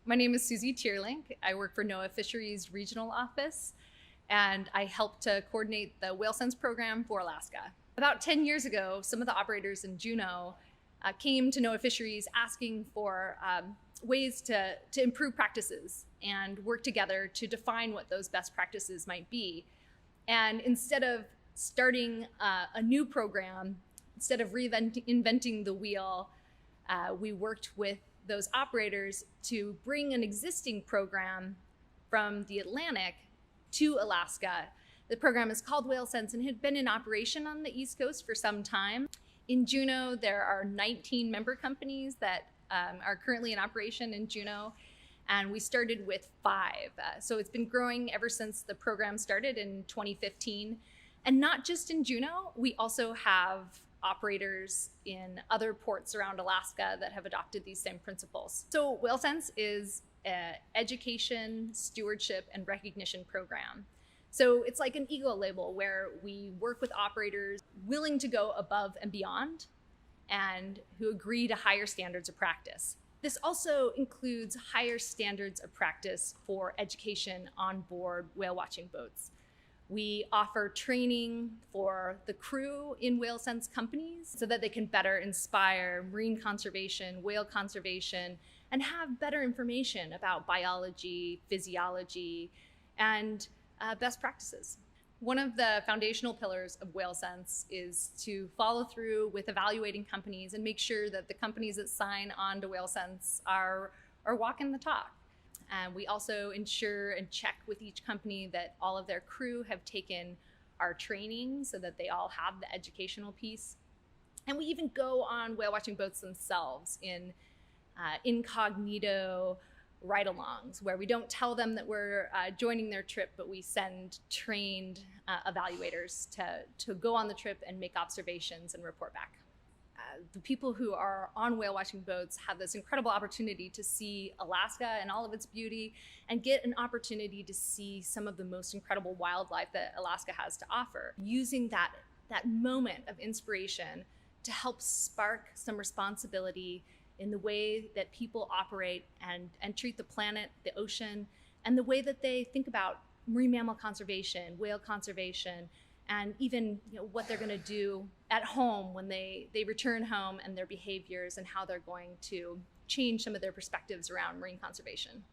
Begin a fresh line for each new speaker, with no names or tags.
My name is Suzie Teerlink. I work for NOAA Fisheries Regional Office, and I help to coordinate the WhaleSense program for Alaska. About 10 years ago, some of the operators in Juneau came to NOAA Fisheries asking for ways to improve practices and work together to define what those best practices might be. And instead of starting a new program, instead of reinventing the wheel, we worked with those operators to bring an existing program from the Atlantic to Alaska. The program is called WhaleSense and had been in operation on the East Coast for some time. In Juneau, there are 19 member companies that are currently in operation in Juneau, and we started with 5. So it's been growing ever since the program started in 2015. And not just in Juneau, we also have operators in other ports around Alaska that have adopted these same principles. So WhaleSense is an education, stewardship, and recognition program. So it's like an ego label where we work with operators willing to go above and beyond and who agree to higher standards of practice. This also includes higher standards of practice for education on board whale watching boats. We offer training for the crew in WhaleSense companies so that they can better inspire marine conservation, whale conservation, and have better information about biology, physiology, and best practices. One of the foundational pillars of WhaleSense is to follow through with evaluating companies and make sure that the companies that sign on to WhaleSense are walking the talk. And we also ensure and check with each company that all of their crew have taken our training so that they all have the educational piece. And we even go on whale watching boats themselves in incognito ride-alongs, where we don't tell them that we're joining their trip, but we send trained evaluators to go on the trip and make observations and report back. The people who are on whale watching boats have this incredible opportunity to see Alaska and all of its beauty and get an opportunity to see some of the most incredible wildlife that Alaska has to offer, using that moment of inspiration to help spark some responsibility in the way that people operate and treat the planet, the ocean, and the way that they think about marine mammal conservation, whale conservation, and even what they're going to do at home when they return home, and their behaviors and how they're going to change some of their perspectives around marine conservation.